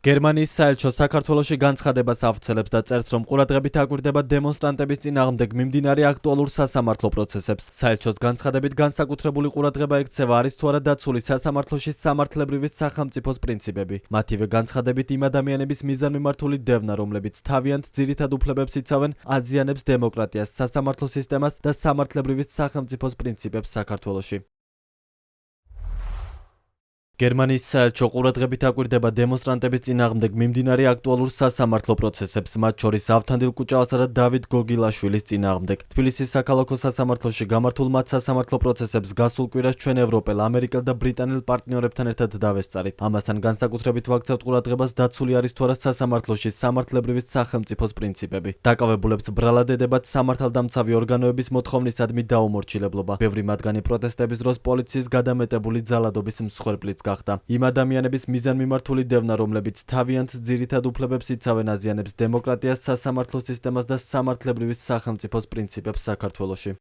გერმანიის საელჩო საქართველოში განცხადებას ავრცელებს და წერს, რომ ყურადღებით აკვირდება დემონსტრანტების წინააღმდეგ მიმდინარე აქტუალურ სასამართლო პროცესებს. საელჩოს განცხადებით განსაკუთრებული ყურადღება ექცევა არის თუ არა დაცული სასამართლოში სამართლებრივი სახელმწიფოს პრინციპები. მათივე განცხადებით იმ ადამიანების მიზანმიმართული დევნა, რომლებიც თავიანთ ძირითად უფლებებს იცავენ, აზიანებს დემოკრატიას, სასამართლო სისტემას და სამართლებრივი სახელმწიფოს პრინციპებს საქართველოში. გერმანიის საელჩო ყურადღებით აკვირდება დემონსტრანტების წინააღმდეგ მიმდინარე აქტუალურ სასამართლო პროცესებს, მათ შორის ავთანდილ კუჭავასა და დავით გოგილაშვილის წინააღმდეგ. თბილისის საქალაქო სასამართლოში გამართულ მათ სასამართლო პროცესებს გასულ კვირას ჩვენ ევროპელ, ამერიკელ და ბრიტანელ პარტნიორებთან ერთად დავესწარით. ამასთან განსაკუთრებით ვაქცევთ ყურადღებას დაცული არის თუ არა სასამართლოში სამართლებრივი სახელმწიფოს პრინციპები. დაკავებულებს ბრალად ედებათ სამართალდამცავი ორგანოების მოთხოვნისადმი დაუმორჩილებლობა. ბევრი მათგანი პროტესტების დროს პოლიციის გადამეტებული ძალადობის მსხვერპლიც გახდა. იმ ადამიანების მიზანმიმართული დევნა, რომლებიც თავიანთ ძირითად უფლებებს იცავენ, აზიანებს დემოკრატიას, სასამართლო სისტემას და სამართლებრივი სახელმწიფოს პრინციპებს საქართველოში.